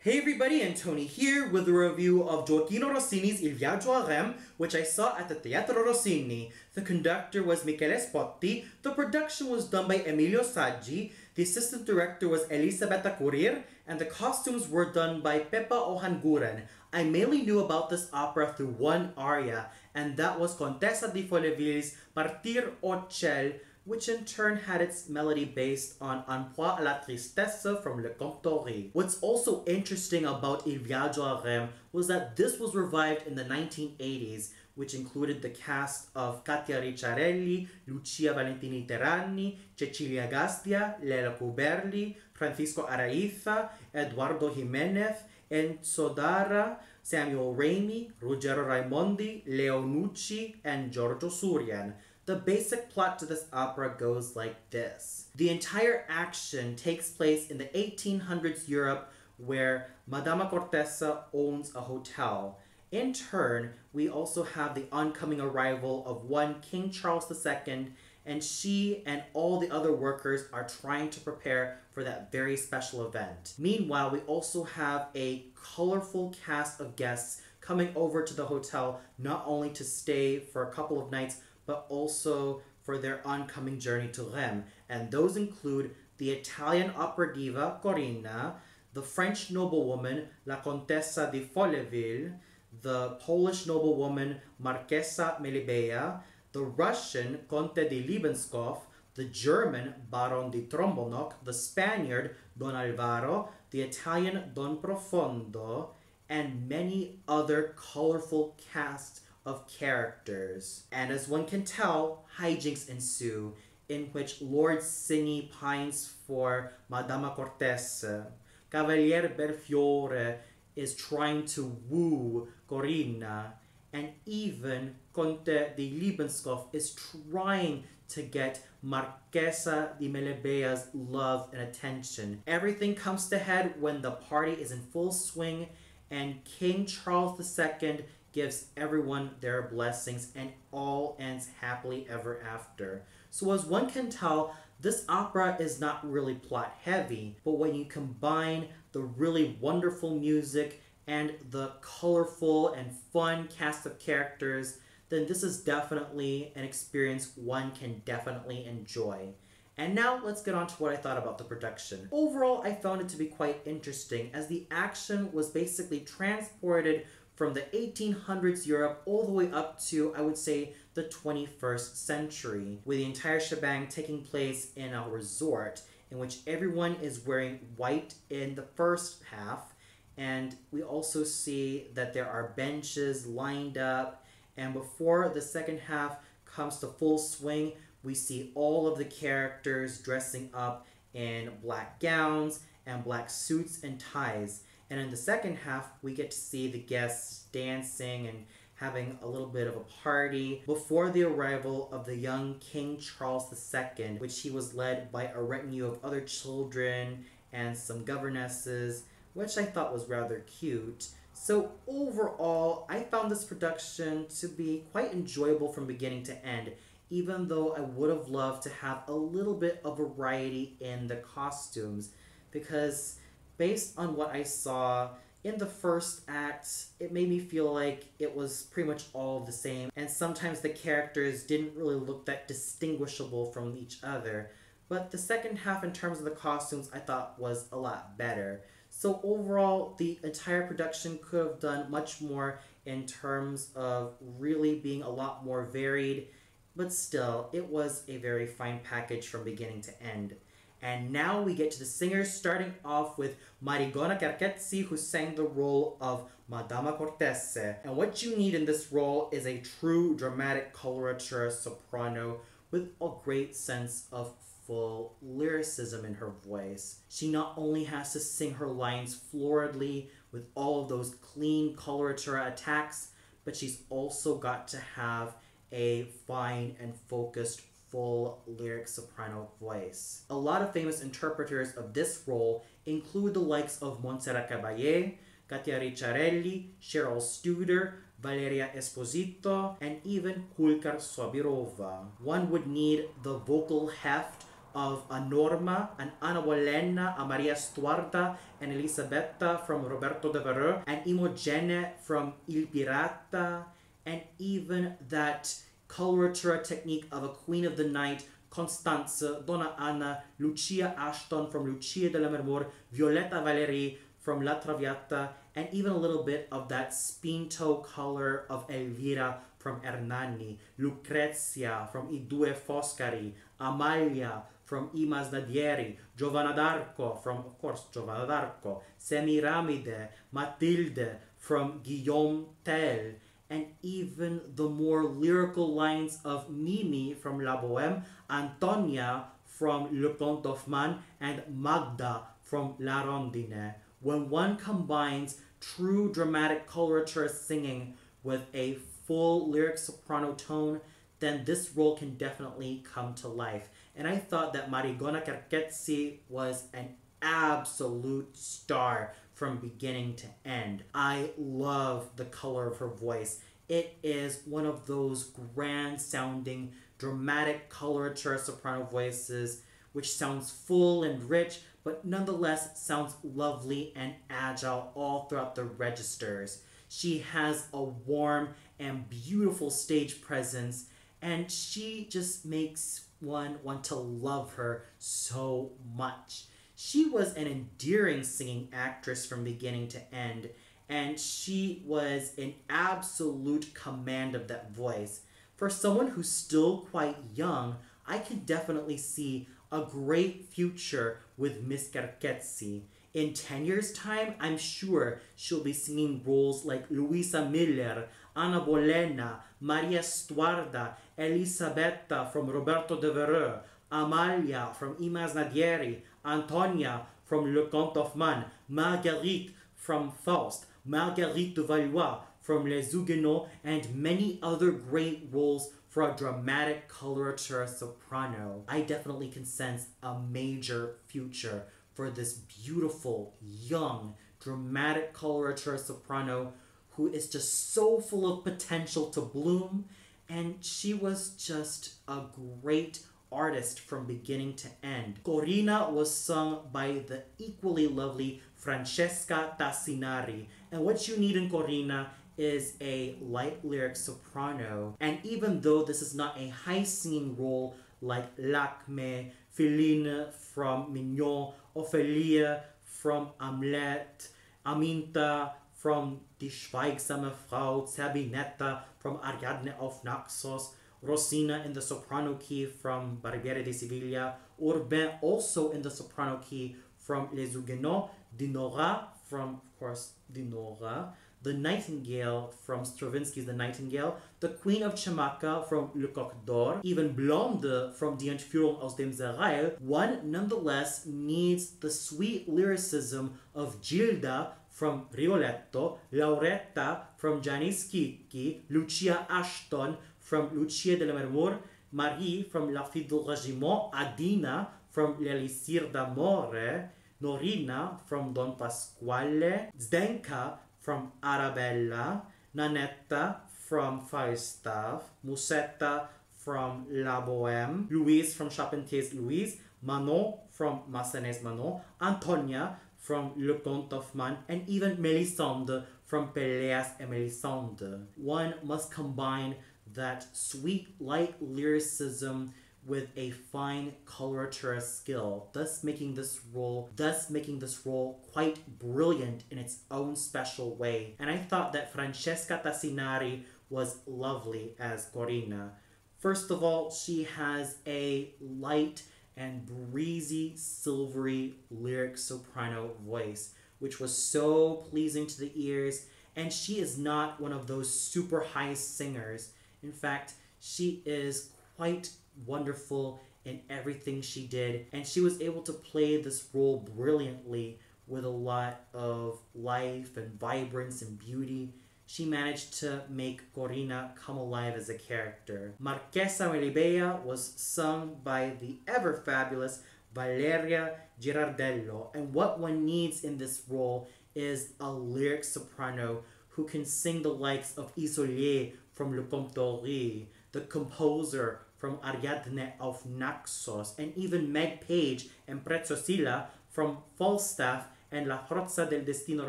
Hey everybody, and Tony here with a review of Gioacchino Rossini's Il Viaggio a Reims, which I saw at the Teatro Rossini. The conductor was Michele Spotti, the production was done by Emilio Saggi, the assistant director was Elisabetta Curir, and the costumes were done by Peppa Ohanguren. I mainly knew about this opera through one aria, and that was Contessa di Folleville's Partir o Ciel, which in turn had its melody based on Un poids à la tristesse from Le Cantori. What's also interesting about Il Viaggio a Reims was that this was revived in the 1980s, which included the cast of Katia Ricciarelli, Lucia Valentini Terrani, Cecilia Gastia, Lela Cuberli, Francisco Araiza, Eduardo Jimenez, Enzo Dara, Samuel Raimi, Ruggero Raimondi, Leo Nucci, and Giorgio Surian. The basic plot to this opera goes like this. The entire action takes place in the 1800s Europe, where Madama Cortesa owns a hotel. In turn, we also have the oncoming arrival of one King Charles II, and she and all the other workers are trying to prepare for that very special event. Meanwhile, we also have a colorful cast of guests coming over to the hotel, not only to stay for a couple of nights, but also for their oncoming journey to Reims. And those include the Italian opera diva Corinna, the French noblewoman La Contessa di Folleville, the Polish noblewoman Marchesa Melibea, the Russian Conte di Liebenskopf, the German Baron di Trombonok, the Spaniard Don Alvaro, the Italian Don Profondo, and many other colorful casts of characters. And as one can tell, hijinks ensue, in which Lord Cini pines for Madama Cortese. Cavaliere Belfiore is trying to woo Corinna, and even Conte di Liebenskopf is trying to get Marchesa di Melebea's love and attention. Everything comes to head when the party is in full swing and King Charles II gives everyone their blessings, and all ends happily ever after. So as one can tell, this opera is not really plot heavy, but when you combine the really wonderful music and the colorful and fun cast of characters, then this is definitely an experience one can definitely enjoy. And now let's get on to what I thought about the production. Overall, I found it to be quite interesting, as the action was basically transported from the 1800s Europe all the way up to, I would say, the 21st century, with the entire shebang taking place in a resort in which everyone is wearing white in the first half, and we also see that there are benches lined up, and before the second half comes to full swing, we see all of the characters dressing up in black gowns and black suits and ties. And in the second half, we get to see the guests dancing and having a little bit of a party before the arrival of the young King Charles II, which he was led by a retinue of other children and some governesses, which I thought was rather cute. So overall, I found this production to be quite enjoyable from beginning to end, even though I would have loved to have a little bit of variety in the costumes, because based on what I saw in the first act, it made me feel like it was pretty much all the same, and sometimes the characters didn't really look that distinguishable from each other. But the second half, in terms of the costumes, I thought was a lot better. So overall, the entire production could have done much more in terms of really being a lot more varied, but still, it was a very fine package from beginning to end. And now we get to the singers, starting off with Marigona Carchezzi, who sang the role of Madama Cortese. And what you need in this role is a true dramatic coloratura soprano with a great sense of full lyricism in her voice. She not only has to sing her lines floridly with all of those clean coloratura attacks, but she's also got to have a fine and focused full lyric soprano voice. A lot of famous interpreters of this role include the likes of Montserrat Caballé, Katia Ricciarelli, Cheryl Studer, Valeria Esposito, and even Kulkar Sobirova. One would need the vocal heft of a Norma, an Ana Bolena, a Maria Stuarda, and Elisabetta from Roberto de Vereux, and Imogene from Il Pirata, and even that coloratura technique of a Queen of the Night, Constanze, Donna Anna, Lucia Ashton from Lucia de la Mermur, Violetta Valeri from La Traviata, and even a little bit of that spinto color of Elvira from Hernani, Lucrezia from I Due Foscari, Amalia from I Masnadieri, Giovanna d'Arco from, of course, Giovanna d'Arco, Semiramide, Matilde from Guillaume Tell, and even the more lyrical lines of Mimi from La Bohème, Antonia from Le Comte d'Hoffmann, and Magda from La Rondine. When one combines true dramatic coloratura singing with a full lyric soprano tone, then this role can definitely come to life. And I thought that Marigona Carchezzi was an absolute star from beginning to end. I love the color of her voice. It is one of those grand sounding, dramatic coloratura soprano voices which sounds full and rich, but nonetheless sounds lovely and agile all throughout the registers. She has a warm and beautiful stage presence, and she just makes one want to love her so much. She was an endearing singing actress from beginning to end, and she was in absolute command of that voice. For someone who's still quite young, I can definitely see a great future with Miss Carchezzi. In 10 years' time, I'm sure she'll be singing roles like Luisa Miller, Ana Bolena, Maria Stuarda, Elisabetta from Roberto de Vereux, Amalia from I Masnadieri, Antonia from Le Comte d'Hoffmann, Marguerite from Faust, Marguerite de Valois from Les Huguenots, and many other great roles for a dramatic coloratura soprano. I definitely can sense a major future for this beautiful, young, dramatic coloratura soprano who is just so full of potential to bloom, and she was just a great artist from beginning to end. Corina was sung by the equally lovely Francesca Tassinari, and what you need in Corina is a light lyric soprano. And even though this is not a high singing role like Lacme, Philine from Mignon, Ophelia from Hamlet, Aminta from Die Schweigsame Frau, Zerbinetta from Ariadne auf Naxos, Rosina in the soprano key from Barbiere di Siviglia, Urbain also in the soprano key from Les Huguenots, Dinora from, of course, Dinora, the Nightingale from Stravinsky's The Nightingale, the Queen of Chemaca from Le Coq d'Or, even Blonde from Die Entführung aus dem Serail, one nonetheless needs the sweet lyricism of Gilda from Rigoletto, Lauretta from Gianni Schicchi, Lucia Ashton from Lucia de la Mermur, Marie from La Fille du Régiment, Adina from L'Elisir d'Amore, Norina from Don Pasquale, Zdenka from Arabella, Nanetta from Falstaff, Musetta from La Bohème, Louise from Charpentier's Louise, Manon from Massenet's Manon, Antonia from Le Comte d'Hoffmann, and even Mélisande from Péléas et Mélisande. One must combine that sweet, light lyricism with a fine coloratura skill, thus making this role quite brilliant in its own special way. And I thought that Francesca Tassinari was lovely as Corina. First of all, she has a light and breezy, silvery lyric soprano voice, which was so pleasing to the ears, and she is not one of those super high singers. In fact, she is quite wonderful in everything she did, and she was able to play this role brilliantly with a lot of life and vibrance and beauty. She managed to make Corina come alive as a character. Marchesa Melibea was sung by the ever fabulous Valeria Girardello, and what one needs in this role is a lyric soprano who can sing the likes of Isolier from Le Comte d'Ory, the composer from Ariadne of Naxos, and even Meg Page and Prezzosilla from Falstaff and La Forza del Destino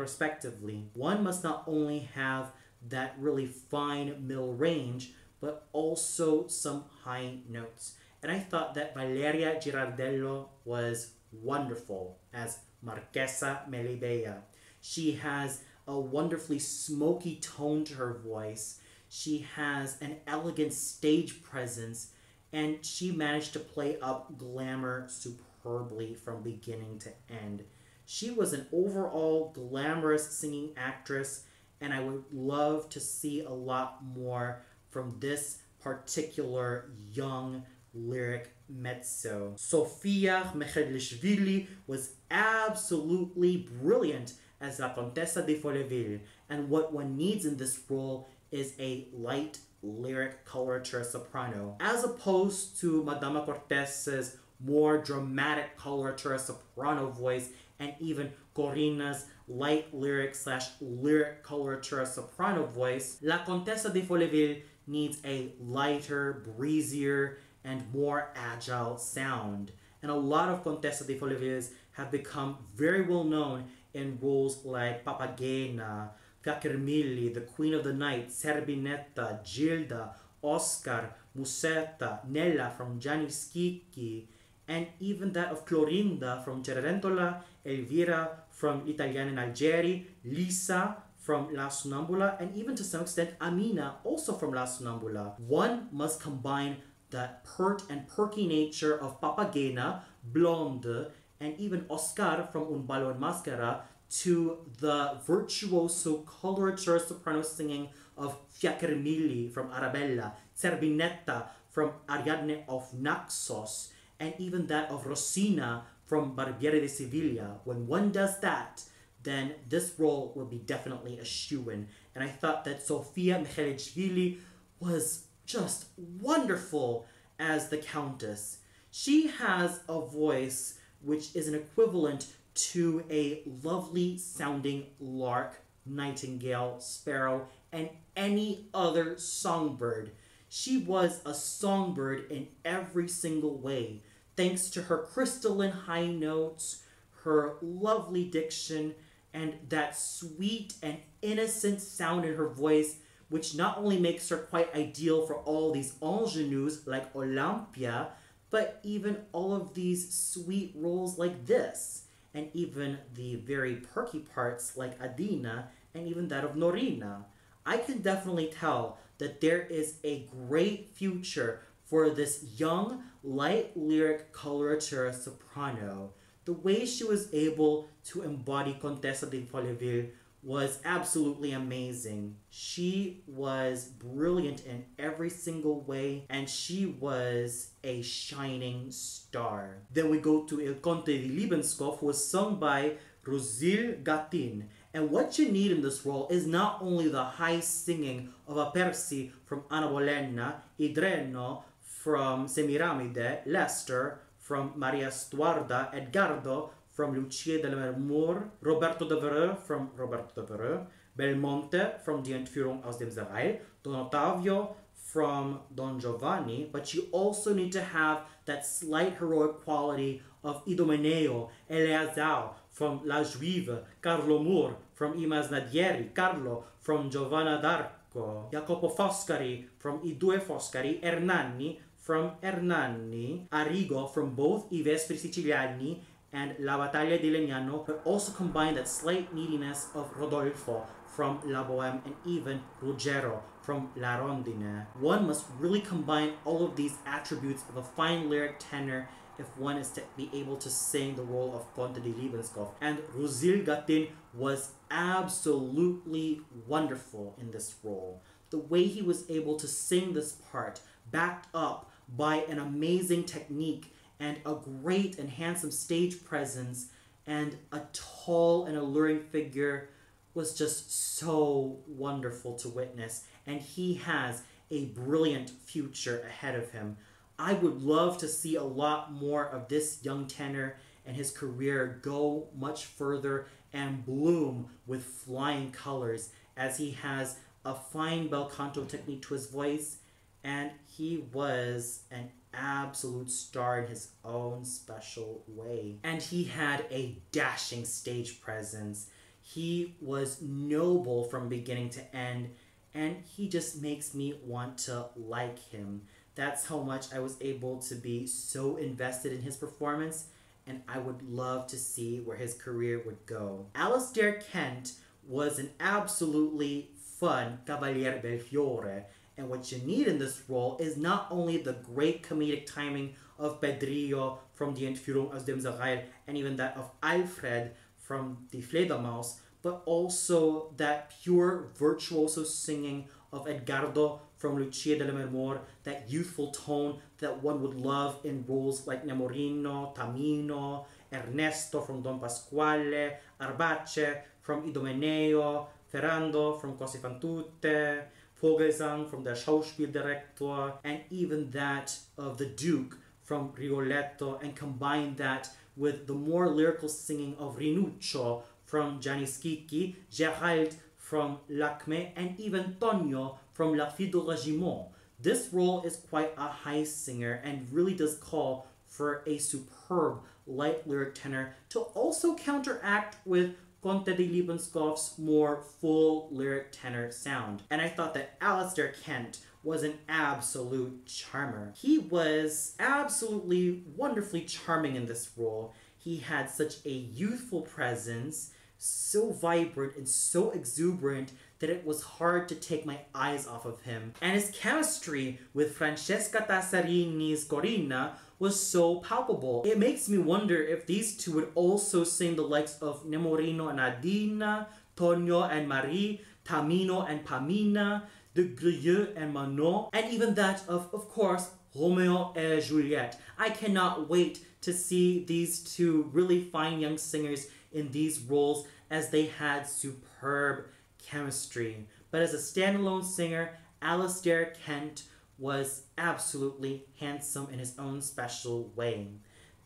respectively. One must not only have that really fine middle range, but also some high notes. And I thought that Valeria Girardello was wonderful as Marquesa Melibea. She has a wonderfully smoky tone to her voice. She has an elegant stage presence, and she managed to play up glamour superbly from beginning to end. She was an overall glamorous singing actress, and I would love to see a lot more from this particular young lyric mezzo. Sofia Mechedlishvili was absolutely brilliant as La Contessa de Folleville, and what one needs in this role is a light lyric coloratura soprano, as opposed to Madama Cortez's more dramatic coloratura soprano voice, and even Corina's light lyric / lyric coloratura soprano voice. La Contessa de Folleville needs a lighter, breezier, and more agile sound. And a lot of Contessa de Follevilles have become very well known in roles like Papagena, Fiacchermilli, the Queen of the Night, Zerbinetta, Gilda, Oscar, Musetta, Nella from Gianni Schicchi, and even that of Clorinda from Cenerentola, Elvira from L'Italiana in Algeri, Lisa from La Sonnambula, and even to some extent Amina, also from La Sonnambula. One must combine that pert and perky nature of Papagena, Blonde, and even Oscar from Un ballo in Maschera to the virtuoso coloratura soprano singing of Fiacchermilli from Arabella, Zerbinetta from Ariadne of Naxos, and even that of Rosina from Barbiere de Sevilla. When one does that, then this role will be definitely a shoo-in. And I thought that Sofia Michelishvili was just wonderful as the Countess. She has a voice which is an equivalent to a lovely sounding lark, nightingale, sparrow, and any other songbird. She was a songbird in every single way, thanks to her crystalline high notes, her lovely diction, and that sweet and innocent sound in her voice, which not only makes her quite ideal for all these ingenues like Olympia, but even all of these sweet roles like this, and even the very perky parts like Adina, and even that of Norina. I can definitely tell that there is a great future for this young, light lyric coloratura soprano. The way she was able to embody Contessa de Folleville was absolutely amazing. She was brilliant in every single way, and she was a shining star. Then we go to Il Conte di Libenskopf, who was sung by Rosil Gattin. And what you need in this role is not only the high singing of a Percy from Anna Bolena, Idreno from Semiramide, Leicester from Maria Stuarda, Edgardo from Lucia del Mermur, Roberto de Vereux from Roberto de Vereux, Belmonte from Die Entführung aus dem Serail, Don Ottavio from Don Giovanni, but you also need to have that slight heroic quality of Idomeneo, Eleazar from La Juive, Carlo Moore from I Masnadieri, Carlo from Giovanna d'Arco, Jacopo Foscari from I Due Foscari, Ernanni from Ernanni, Arrigo from both I Vespri Siciliani and La Battaglia di Legnano, but also combine that slight neediness of Rodolfo from La Bohème and even Ruggero from La Rondine. One must really combine all of these attributes of a fine lyric tenor if one is to be able to sing the role of Conte di Libenskopf. And Rosil Gattin was absolutely wonderful in this role. The way he was able to sing this part, backed up by an amazing technique and a great and handsome stage presence and a tall and alluring figure, was just so wonderful to witness. And he has a brilliant future ahead of him. I would love to see a lot more of this young tenor and his career go much further and bloom with flying colors, as he has a fine bel canto technique to his voice, and he was an absolute star in his own special way. And he had a dashing stage presence. He was noble from beginning to end, and he just makes me want to like him. That's how much I was able to be so invested in his performance, and I would love to see where his career would go. Alastair Kent was an absolutely fun Cavaliere Belfiore, and what you need in this role is not only the great comedic timing of Pedrillo from Die Entführung aus dem Serail and even that of Alfred from Die Fledermaus, but also that pure virtuoso singing of Edgardo from Lucia della Mermor, that youthful tone that one would love in roles like Nemorino, Tamino, Ernesto from Don Pasquale, Arbace from Idomeneo, Ferrando from Cose fan tutte, Vogelsang from Der Schauspieldirektor, and even that of the Duke from Rigoletto, and combine that with the more lyrical singing of Rinuccio from Gianni Schicchi, Gérald from Lacme, and even Tonio from La Fille de Regiment. This role is quite a high singer and really does call for a superb light lyric tenor to also counteract with Conte di Liebenskopf's more full lyric tenor sound. And I thought that Alastair Kent was an absolute charmer. He was absolutely wonderfully charming in this role. He had such a youthful presence, so vibrant and so exuberant that it was hard to take my eyes off of him. And his chemistry with Francesca Tassarini's Corinna was so palpable. It makes me wonder if these two would also sing the likes of Nemorino and Adina, Tonio and Marie, Tamino and Pamina, De Grieux and Manon, and even that of course, Romeo and Juliet. I cannot wait to see these two really fine young singers in these roles, as they had superb chemistry. But as a standalone singer, Alastair Kent was absolutely handsome in his own special way.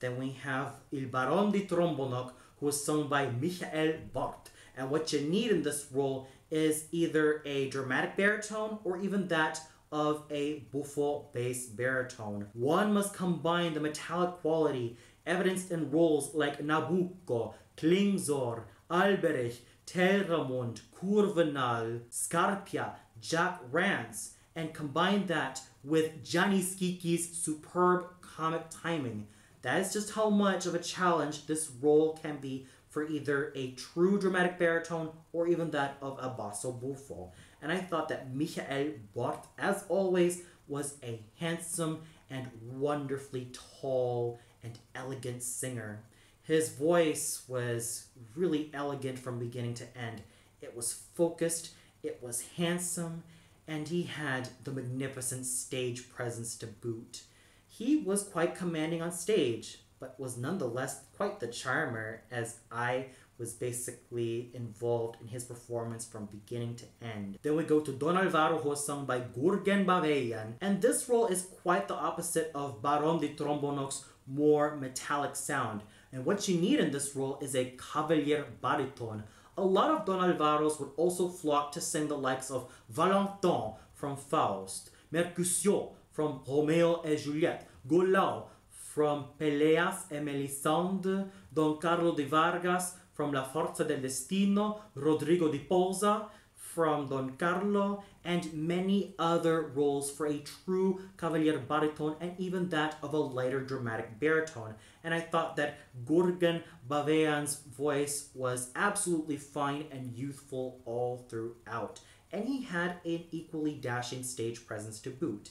Then we have Il Baron di Trombonok, who was sung by Michael Bort. And what you need in this role is either a dramatic baritone or even that of a buffo bass baritone. One must combine the metallic quality evidenced in roles like Nabucco, Klingzor, Alberich, Telramund, Kurvenal, Scarpia, Jack Rance, and combine that with Gianni Schicchi's superb comic timing. That is just how much of a challenge this role can be for either a true dramatic baritone or even that of a basso buffo. And I thought that Michael Bort, as always, was a handsome and wonderfully tall and elegant singer. His voice was really elegant from beginning to end. It was focused, it was handsome, and he had the magnificent stage presence to boot. He was quite commanding on stage, but was nonetheless quite the charmer, as I was basically involved in his performance from beginning to end. Then we go to Don Alvaro, who was sung by Gurgen Baveyan, and this role is quite the opposite of Baron di Trombonok's more metallic sound. And what you need in this role is a cavalier baritone. A lot of Don Alvaros would also flock to sing the likes of Valentin from Faust, Mercutio from Romeo et Juliet, Golau from Peleas et Melisande, Don Carlo de Vargas from La Forza del Destino, Rodrigo di Posa from Don Carlo, and many other roles for a true cavalier baritone and even that of a lighter dramatic baritone. And I thought that Gurgen Baveyan's voice was absolutely fine and youthful all throughout. And he had an equally dashing stage presence to boot.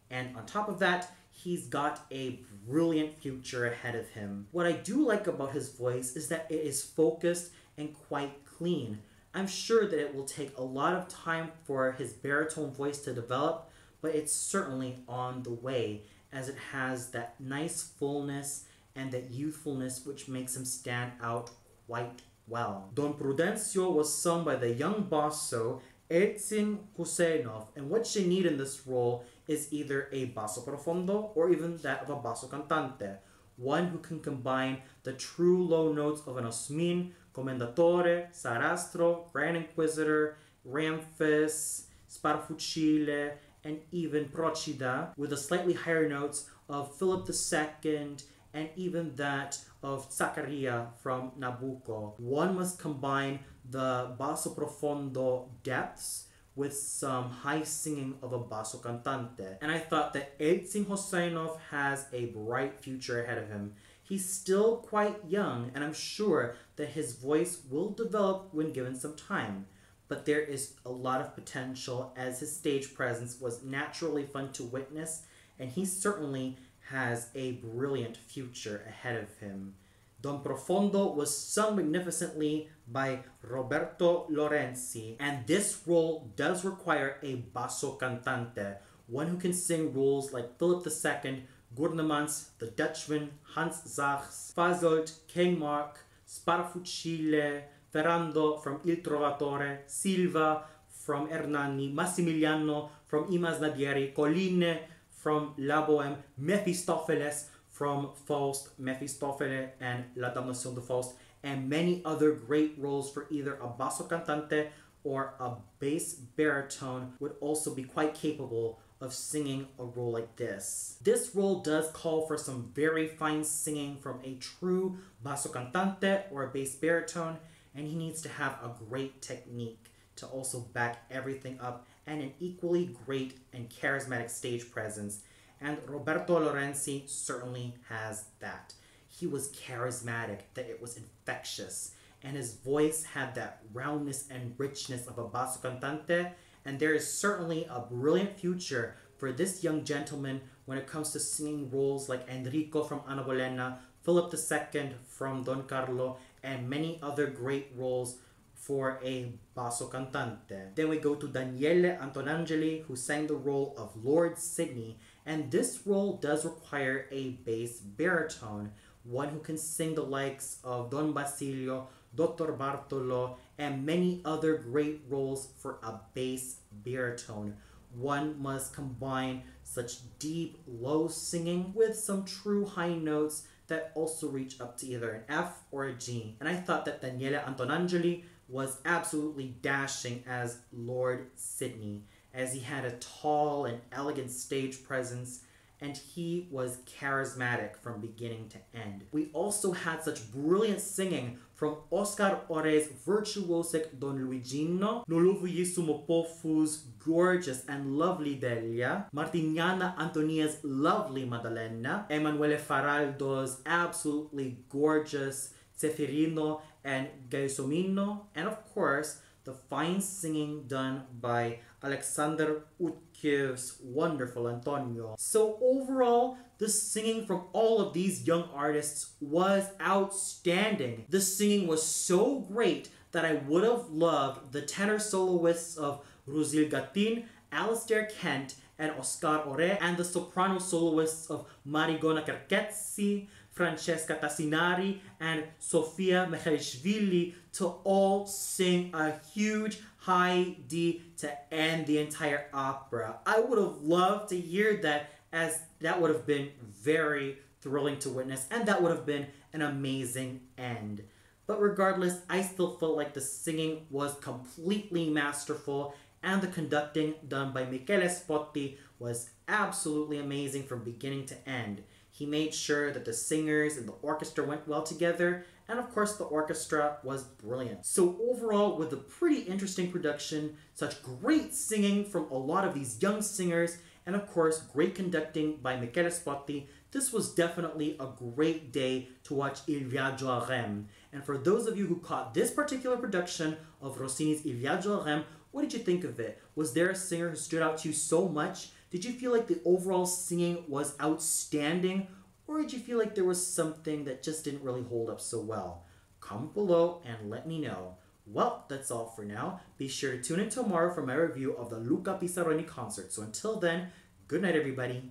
And on top of that, he's got a brilliant future ahead of him. What I do like about his voice is that it is focused and quite clean. I'm sure that it will take a lot of time for his baritone voice to develop, but it's certainly on the way, as it has that nice fullness and that youthfulness which makes him stand out quite well. Don Prudencio was sung by the young basso Eltsin Husseinov, and what you need in this role is either a basso profondo or even that of a basso cantante, one who can combine the true low notes of an osmin, commendatore, sarastro, grand inquisitor, ramphis, sparfucile, and even Procida, with the slightly higher notes of Philip II and even that of Zaccaria from Nabucco. One must combine the basso profondo depths with some high singing of a basso cantante. And I thought that Eltsin Hosseinov has a bright future ahead of him. He's still quite young, and I'm sure that his voice will develop when given some time. But there is a lot of potential, as his stage presence was naturally fun to witness, and he certainly has a brilliant future ahead of him. Don Profondo was sung magnificently by Roberto Lorenzi, and this role does require a basso cantante, one who can sing roles like Philip II, Gurnemans, the Dutchman, Hans Sachs, Fasolt, King Mark, Sparafuscile, Ferrando from Il Trovatore, Silva from Hernani, Massimiliano from I Masnadieri, Colline from La Bohème, Mephistopheles from Faust, Mephistopheles and La Damnation de Faust, and many other great roles for either a basso cantante or a bass baritone would also be quite capable of singing a role like this. This role does call for some very fine singing from a true basso cantante or a bass baritone, and he needs to have a great technique to also back everything up and an equally great and charismatic stage presence. And Roberto Lorenzi certainly has that. He was charismatic, that it was infectious, and his voice had that roundness and richness of a basso cantante, and there is certainly a brilliant future for this young gentleman when it comes to singing roles like Enrico from Anna Bolena, Philip II from Don Carlo, and many other great roles for a basso cantante. Then we go to Daniele Antonangeli, who sang the role of Lord Sydney, and this role does require a bass baritone, one who can sing the likes of Don Basilio, Dr. Bartolo, and many other great roles for a bass baritone. One must combine such deep, low singing with some true high notes that also reach up to either an F or a G. And I thought that Daniele Antonangeli was absolutely dashing as Lord Sydney, as he had a tall and elegant stage presence, and he was charismatic from beginning to end. We also had such brilliant singing from Oscar Ore's virtuosic Don Luigino, Nuluvuyesumopofu's gorgeous and lovely Delia, Martiniana Antonia's lovely Maddalena, Emanuele Faraldo's absolutely gorgeous Zeffirino and Gaisomino, and of course, the fine singing done by Alexander Utkiew's wonderful Antonio. So overall, the singing from all of these young artists was outstanding. The singing was so great that I would have loved the tenor soloists of Rusil Gatin, Alistair Kent, and Oscar Ore, and the soprano soloists of Marigona Kerketsi, Francesca Tassinari, and Sofia Michalishvili to all sing a huge high D to end the entire opera. I would have loved to hear that, as that would have been very thrilling to witness, and that would have been an amazing end. But regardless, I still felt like the singing was completely masterful, and the conducting done by Michele Spotti was absolutely amazing from beginning to end. He made sure that the singers and the orchestra went well together, and of course the orchestra was brilliant. So overall, with a pretty interesting production, such great singing from a lot of these young singers, and of course great conducting by Michele Spotti, this was definitely a great day to watch Il Viaggio a Reims. And for those of you who caught this particular production of Rossini's Il Viaggio a Reims, what did you think of it? Was there a singer who stood out to you so much? Did you feel like the overall singing was outstanding? Or did you feel like there was something that just didn't really hold up so well? Comment below and let me know. Well, that's all for now. Be sure to tune in tomorrow for my review of the Luca Pisaroni concert. So until then, good night everybody.